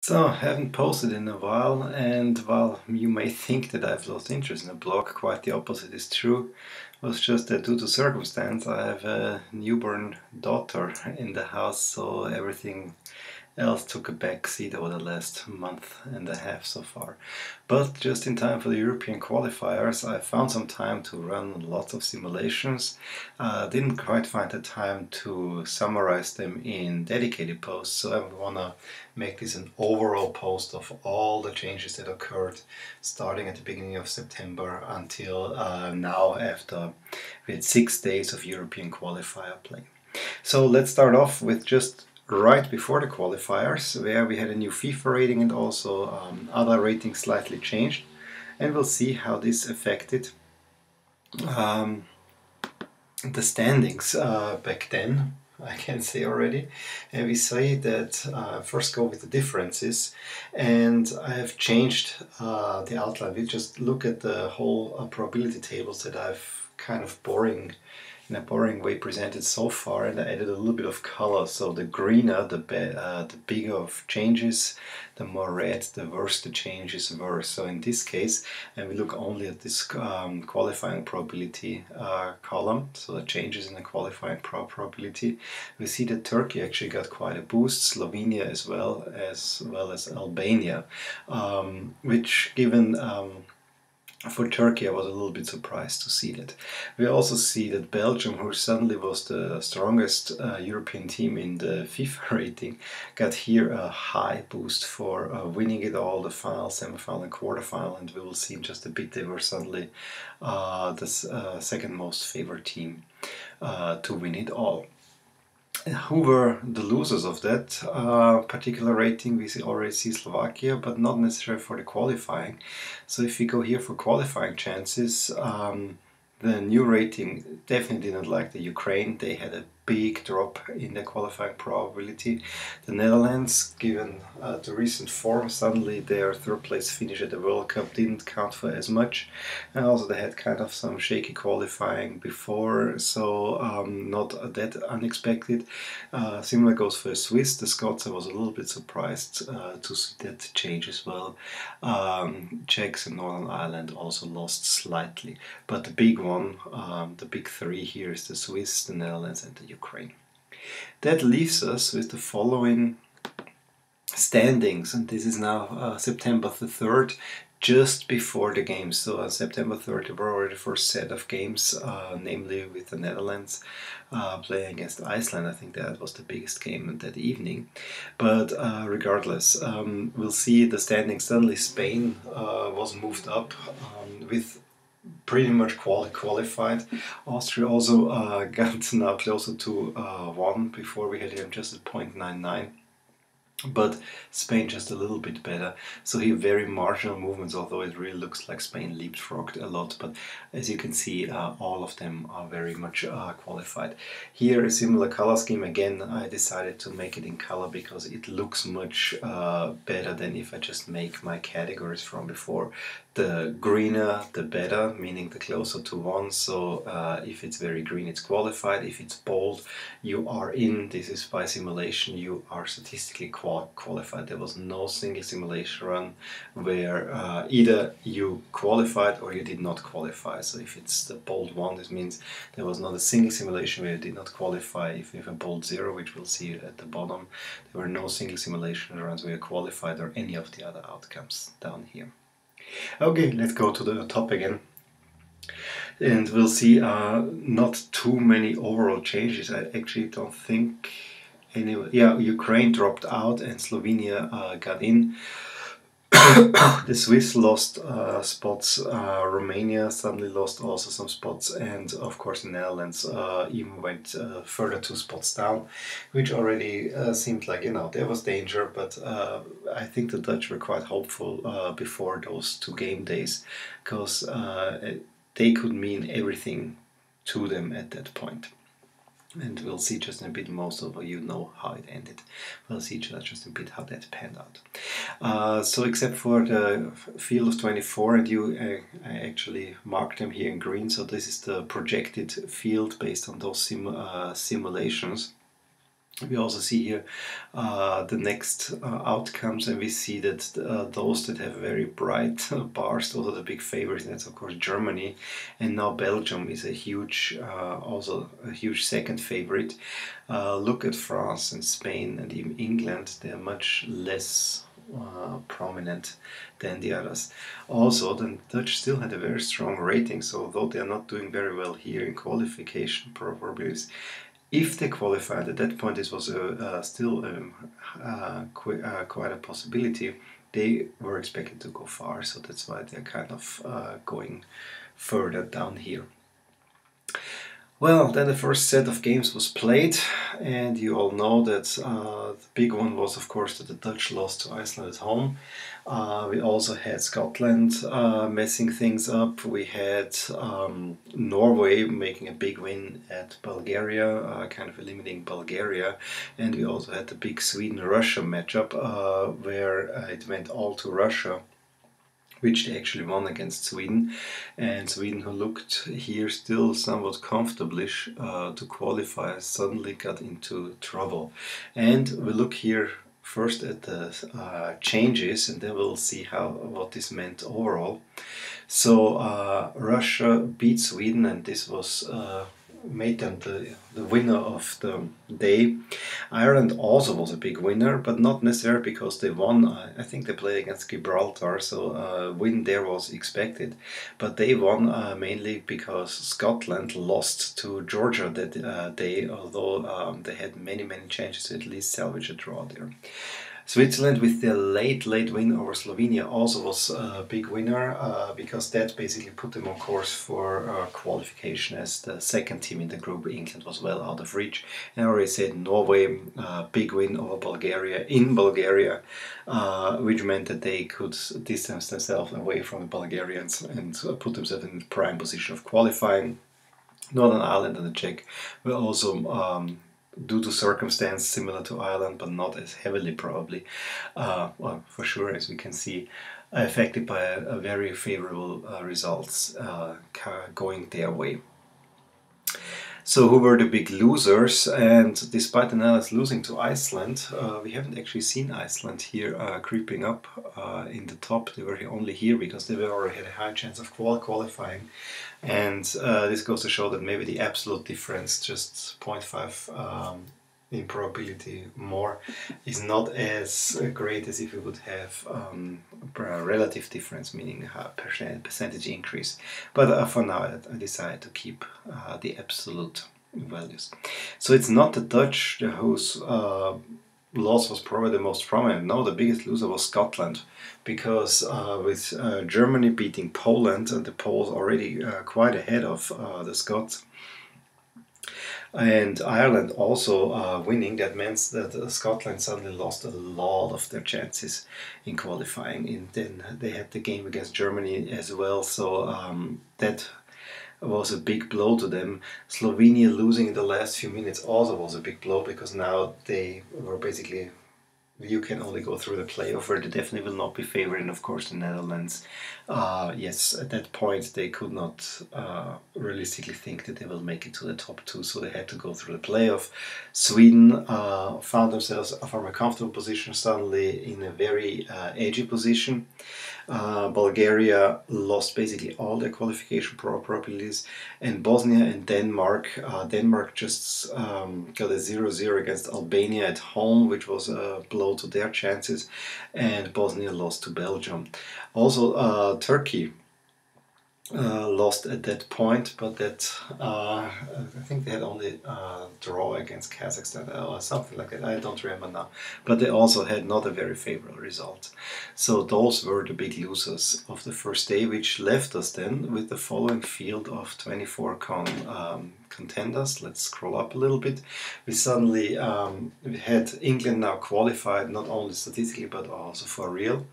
So, I haven't posted in a while, and while you may think that I've lost interest in the blog, quite the opposite is true. It was just that due to circumstance, I have a newborn daughter in the house, so everything else took a back seat over the last month and a half so far. But just in time for the European qualifiers, I found some time to run lots of simulations. Didn't quite find the time to summarize them in dedicated posts, so I want to make this an overall post of all the changes that occurred starting at the beginning of September until now, after we had 6 days of European qualifier play. So let's start off with just right before the qualifiers, where we had a new FIFA rating and also other ratings slightly changed, and we'll see how this affected um, the standings back then. I can say already, and we say that first go with the differences, and I have changed the outline. We just look at the whole probability tables that I've kind of in a boring way presented so far, and I added a little bit of color. So the greener, the bigger of changes, the more red, the worse the changes were. So in this case, and we look only at this qualifying probability column, so the changes in the qualifying probability, we see that Turkey actually got quite a boost, Slovenia as well as Albania, which given for Turkey, I was a little bit surprised to see that. We also see that Belgium, who suddenly was the strongest European team in the FIFA rating, got here a high boost for winning it all, the final, semi-final and quarter-final, and we will see in just a bit they were suddenly the second most favored team to win it all. Who were the losers of that particular rating? We already see Slovakia, but not necessarily for the qualifying. So if we go here for qualifying chances, the new rating definitely didn't like the Ukraine. They had a big drop in the qualifying probability. The Netherlands, given the recent form, suddenly their third place finish at the World Cup didn't count for as much. And also they had kind of some shaky qualifying before, so not that unexpected. Similar goes for the Swiss. The Scots, I was a little bit surprised to see that change as well. Czechs and Northern Ireland also lost slightly. But the big one, the big three here is the Swiss, the Netherlands and the Ukraine. That leaves us with the following standings, and this is now September the 3rd, just before the games. So on September 3rd there were already the first set of games, namely with the Netherlands playing against Iceland. I think that was the biggest game that evening. But regardless, we'll see the standings. Suddenly Spain was moved up with pretty much qualified. Austria also got now closer to 1. Before we had him just at 0.99. But Spain just a little bit better. So here very marginal movements, although it really looks like Spain leapfrogged a lot. But as you can see, all of them are very much qualified. Here a similar color scheme. Again, I decided to make it in color because it looks much better than if I just make my categories from before. The greener, the better, meaning the closer to 1. So if it's very green, it's qualified. If it's bold, you are in. This is by simulation. You are statistically qualified. There was no single simulation run where either you qualified or you did not qualify. So if it's the bold 1, this means there was not a single simulation where you did not qualify. If you have a bold 0, which we'll see at the bottom, there were no single simulation runs where you qualified or any of the other outcomes down here. Okay, let's go to the top again. And we'll see not too many overall changes. I actually don't think anyway. Yeah, Ukraine dropped out and Slovenia got in. The Swiss lost spots, Romania suddenly lost also some spots, and of course the Netherlands even went further 2 spots down, which already seemed like, there was danger, but I think the Dutch were quite hopeful before those 2 game days, because they could mean everything to them at that point. And we'll see just in a bit, most of you know how it ended. We'll see just in a bit how that panned out. So except for the field of 24, and I actually marked them here in green, so this is the projected field based on those simulations. We also see here the next outcomes, and we see that those that have very bright bars, those are the big favorites. That's of course Germany, and now Belgium is a huge, also a huge second favorite. Look at France and Spain and even England; they are much less prominent than the others. Also, the Dutch still had a very strong rating, so although they are not doing very well here in qualification, probably if they qualified at that point, this was still quite a possibility. They were expected to go far, so that's why they're kind of going further down here. Well, then the first set of games was played, and you all know that the big one was, of course, that the Dutch lost to Iceland at home. We also had Scotland messing things up. We had Norway making a big win at Bulgaria, kind of eliminating Bulgaria. And we also had the big Sweden-Russia matchup, where it went all to Russia, which they actually won against Sweden. And Sweden, who looked here still somewhat comfortable to qualify, suddenly got into trouble. And we look here first at the changes, and then we'll see what this meant overall. So Russia beat Sweden, and this was made them the winner of the day. Ireland also was a big winner, but not necessarily because they won. I think they played against Gibraltar, so a win there was expected. But they won mainly because Scotland lost to Georgia that day, although they had many chances to at least salvage a draw there. Switzerland, with their late win over Slovenia, also was a big winner because that basically put them on course for qualification as the second team in the group. England was well out of reach. And I already said Norway, big win over Bulgaria in Bulgaria, which meant that they could distance themselves away from the Bulgarians and put themselves in the prime position of qualifying. Northern Ireland and the Czech were also due to circumstance similar to Ireland, but not as heavily probably, well, for sure, as we can see, affected by a very favorable results going their way. So who were the big losers? And despite the Netherlands losing to Iceland, we haven't actually seen Iceland here creeping up in the top. They were only here because they already had a high chance of qualifying. And this goes to show that maybe the absolute difference, just 0.5 in probability more, is not as great as if you would have a relative difference, meaning a percentage increase. But for now, I decided to keep the absolute values. So it's not the Dutch whose loss was probably the most prominent. No, the biggest loser was Scotland, because with Germany beating Poland, and the Poles already quite ahead of the Scots, and Ireland also winning, that meant that Scotland suddenly lost a lot of their chances in qualifying. And then they had the game against Germany as well, so that was a big blow to them. Slovenia losing in the last few minutes also was a big blow, because now they were basically, you can only go through the playoff, where they definitely will not be favored. And of course the Netherlands, yes, at that point they could not realistically think that they will make it to the top two, so they had to go through the playoff. Sweden found themselves from a comfortable position suddenly in a very edgy position. Bulgaria lost basically all their qualification probabilities, and Bosnia and Denmark. Denmark just got a 0-0 against Albania at home, which was a blow to their chances, and Bosnia lost to Belgium. Also, Turkey lost at that point, but that I think they had only draw against Kazakhstan or something like that. I don't remember now, but they also had not a very favorable result. So those were the big losers of the first day, which left us then with the following field of 24 contenders. Let's scroll up a little bit. We suddenly had England now qualified, not only statistically but also for real.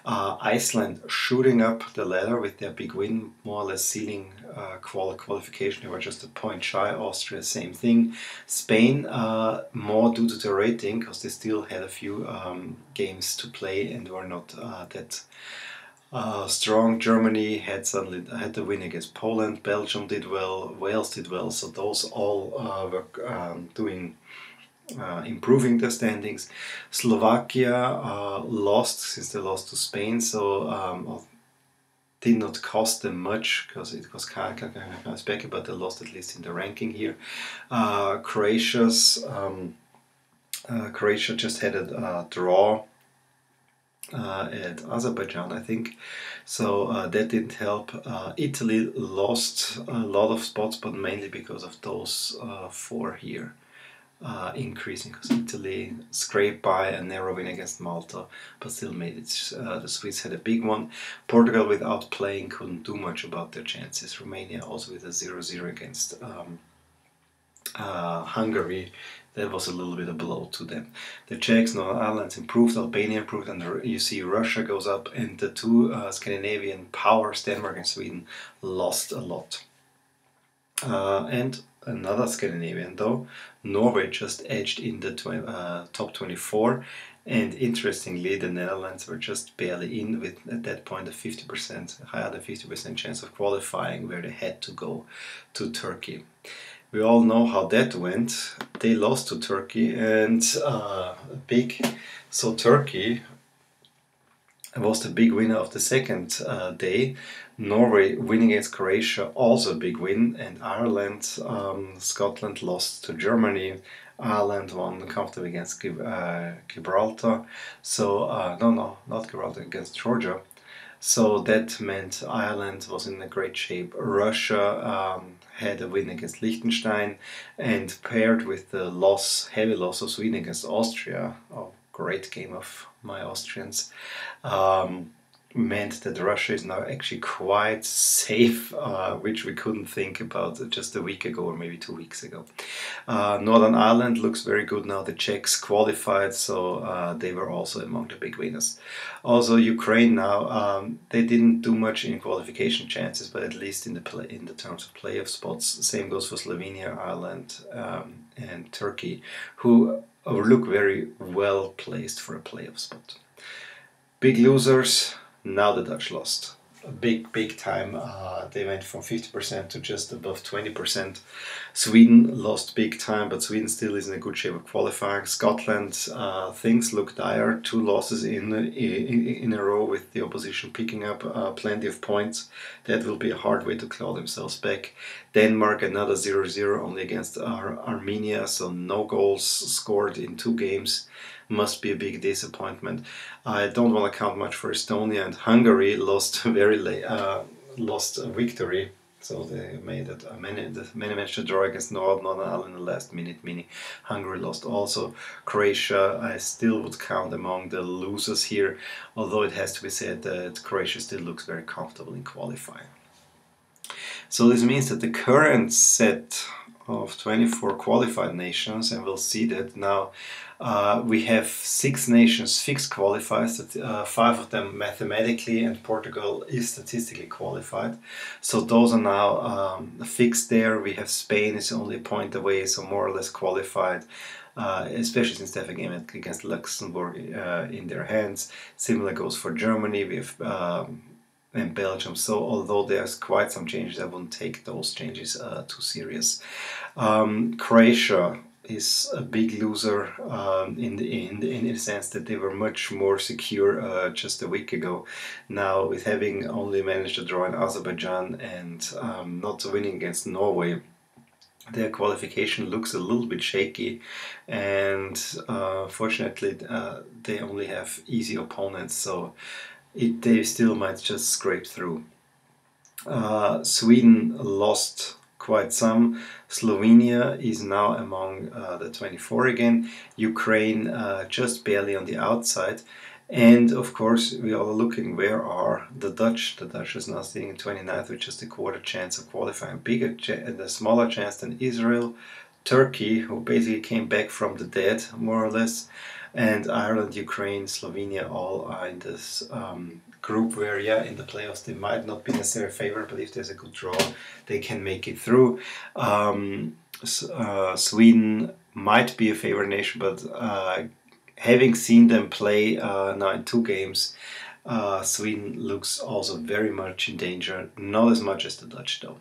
Iceland shooting up the ladder with their big win, more or less sealing qualification. They were just a point shy. Austria, same thing. Spain, more due to the rating, because they still had a few games to play and were not that strong. Germany had the win against Poland. Belgium did well. Wales did well. So those all were doing improving their standings. Slovakia lost since they lost to Spain, so did not cost them much because it was kind of specky, but they lost at least in the ranking here. Croatia just had a draw at Azerbaijan, I think, so that didn't help. Italy lost a lot of spots, but mainly because of those four here. Increasing because Italy scraped by a narrow win against Malta, but still made it. The Swedes had a big one. Portugal, without playing, couldn't do much about their chances. Romania also with a 0-0 against Hungary. That was a little bit a blow to them. The Czechs, Northern Ireland improved, Albania improved, and you see Russia goes up, and the two Scandinavian powers, Denmark and Sweden, lost a lot. And another Scandinavian though, Norway just edged in the top 24, and interestingly the Netherlands were just barely in, with at that point a 50%, higher than 50% chance of qualifying, where they had to go to Turkey. We all know how that went. They lost to Turkey, and so Turkey was the big winner of the second day. Norway winning against Croatia, also a big win, and Ireland, Scotland lost to Germany. Ireland won comfortably against Gibraltar. So, no, not Gibraltar, against Georgia. So that meant Ireland was in a great shape. Russia had a win against Liechtenstein, and paired with the heavy loss of Sweden against Austria, great game of my Austrians, meant that Russia is now actually quite safe, which we couldn't think about just a week ago or maybe 2 weeks ago. Northern Ireland looks very good now. The Czechs qualified, so they were also among the big winners. Also Ukraine now, they didn't do much in qualification chances, but at least in the terms of playoff spots. Same goes for Slovenia, Ireland, and Turkey, who look very well placed for a playoff spot. Big losers. Now the Dutch lost. Big time. They went from 50% to just above 20%. Sweden lost big time, but Sweden still is in a good shape of qualifying. Scotland, things look dire. 2 losses in a row, with the opposition picking up plenty of points. That will be a hard way to claw themselves back. Denmark, another 0-0 only against Armenia, so no goals scored in 2 games. Must be a big disappointment. I don't want to count much for Estonia, and Hungary lost very late, lost a victory. So they made it many managed to draw against Northern Ireland in the last minute. Hungary lost also. Croatia, I still would count among the losers here, although it has to be said that Croatia still looks very comfortable in qualifying. So this means that the current set of 24 qualified nations, and we'll see that now, we have 6 nations fixed qualifiers, 5 of them mathematically, and Portugal is statistically qualified. So those are now fixed there. We have Spain is only a point away, so more or less qualified, especially since they have a game against Luxembourg in their hands. Similar goes for Germany. We have and Belgium. So although there's quite some changes, I wouldn't take those changes too serious. Croatia is a big loser in the sense that they were much more secure just a week ago. Now, with having only managed to draw in Azerbaijan and not winning against Norway, their qualification looks a little bit shaky, and fortunately they only have easy opponents, so they still might just scrape through. Sweden lost quite some. Slovenia is now among the 24 again. Ukraine just barely on the outside. And of course, we are looking, where are the Dutch? The Dutch is now sitting in 29th with just a quarter chance of qualifying, bigger and a smaller chance than Israel, Turkey, who basically came back from the dead, more or less, and Ireland, Ukraine, Slovenia, all are in this group where, yeah, in the playoffs they might not be necessarily favored, but if there's a good draw, they can make it through. Sweden might be a favored nation, but having seen them play now in 2 games, Sweden looks also very much in danger, not as much as the Dutch though.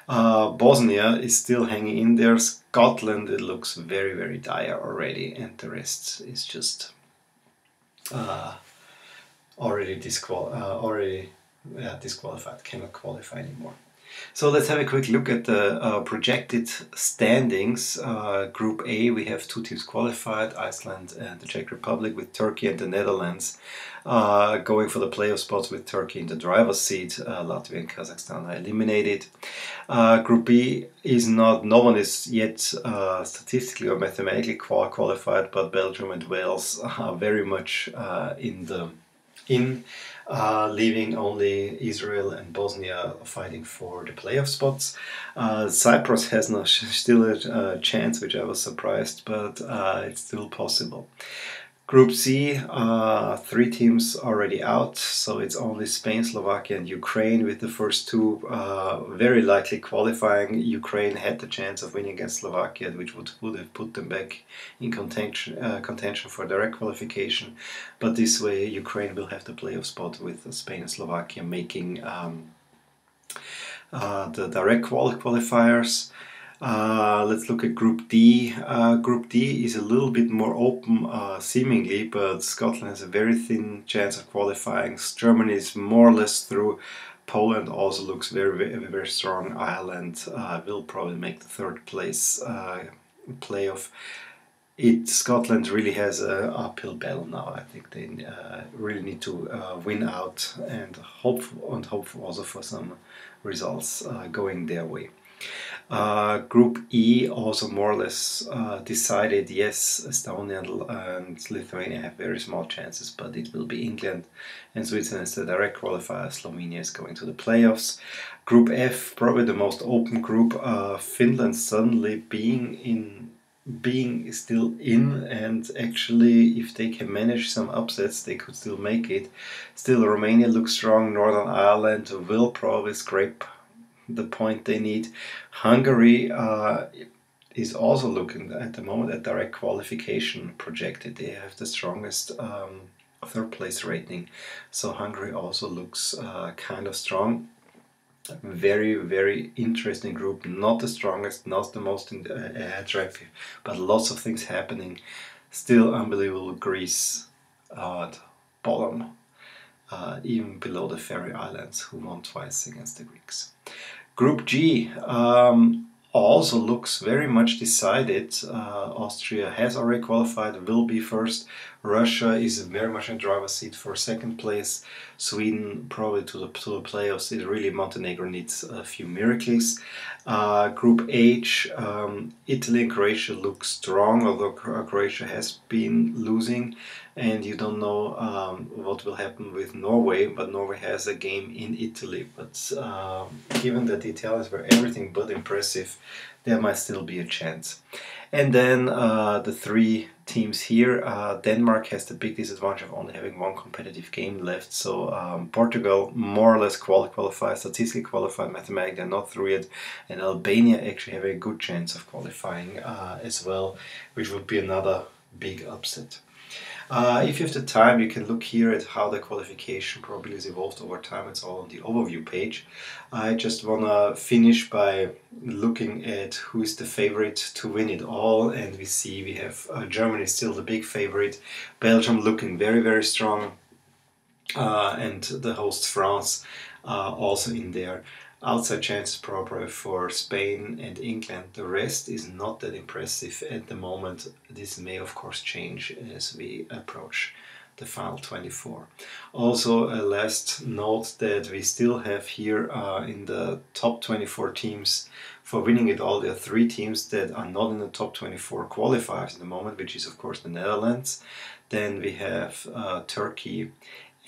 Bosnia is still hanging in there. Scotland, it looks very, very dire already, and the rest is just already disqualified, cannot qualify anymore. So let's have a quick look at the projected standings. Group A, we have 2 teams qualified, Iceland and the Czech Republic, with Turkey and the Netherlands going for the playoff spots, with Turkey in the driver's seat. Latvia and Kazakhstan are eliminated. Group B is no one is yet statistically or mathematically qualified, but Belgium and Wales are very much leaving only Israel and Bosnia fighting for the playoff spots. Cyprus has still a chance, which I was surprised, but it's still possible. Group C, 3 teams already out, so it's only Spain, Slovakia and Ukraine, with the first 2 very likely qualifying. Ukraine had the chance of winning against Slovakia, which would have put them back in contention for direct qualification, but this way Ukraine will have the playoff spot, with Spain and Slovakia making the direct qualifiers. Let's look at Group D. Group D is a little bit more open, seemingly, but Scotland has a very thin chance of qualifying. Germany is more or less through. Poland also looks very, very, very strong. Ireland will probably make the 3rd place playoff. Scotland really has an uphill battle now. I think they really need to win out and hope also for some results going their way. Group E also more or less decided. Yes, Estonia and Lithuania have very small chances, but it will be England and Switzerland as the direct qualifier. Slovenia is going to the playoffs. Group F, probably the most open group. Finland suddenly being still in, and actually if they can manage some upsets they could still make it. Still, Romania looks strong. Northern Ireland will probably scrape the point they need. Hungary is also looking at the moment at direct qualification projected. They have the strongest 3rd place rating, so Hungary also looks kind of strong. Very, very interesting group. Not the strongest, not the most attractive, but lots of things happening. Still unbelievable. Greece at bottom, even below the Faroe Islands, who won twice against the Greeks. Group G also looks very much decided. Austria has already qualified, will be first. Russia is very much in driver's seat for 2nd place. Sweden probably to the playoffs. It really, Montenegro needs a few miracles. Group H, Italy and Croatia look strong, although Croatia has been losing, and you don't know what will happen with Norway, but Norway has a game in Italy. But given that the Italians were everything but impressive, there might still be a chance. And then the 3 teams here. Denmark has the big disadvantage of only having 1 competitive game left, so Portugal more or less qualified, statistically qualified, mathematically not through yet, and Albania actually have a good chance of qualifying as well, which would be another big upset. If you have the time, you can look here at how the qualification probabilities evolved over time. It's all on the overview page. I just want to finish by looking at who is the favorite to win it all, and we see we have Germany still the big favorite, Belgium looking very, very strong, and the host France also in there. Outside chances probably for Spain and England. The rest is not that impressive at the moment. This may of course change as we approach the final 24. Also, a last note that we still have here in the top 24 teams for winning it all. There are 3 teams that are not in the top 24 qualifiers at the moment, which is of course the Netherlands. Then we have Turkey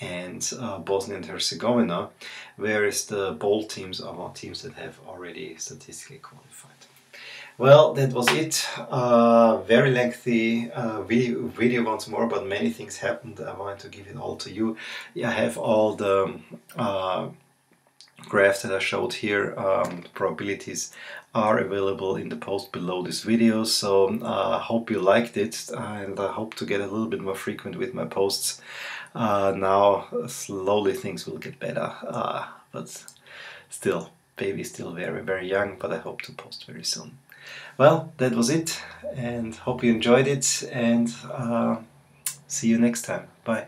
and Bosnia and Herzegovina, whereas the bold teams are all teams that have already statistically qualified. Well, that was it. Very lengthy video once more, but many things happened. I wanted to give it all to you. I have all the graphs that I showed here. The probabilities are available in the post below this video, so I hope you liked it, and I hope to get a little bit more frequent with my posts. Now slowly things will get better, but still baby is still very young, but I hope to post very soon. Well, that was it, and hope you enjoyed it, and see you next time. Bye.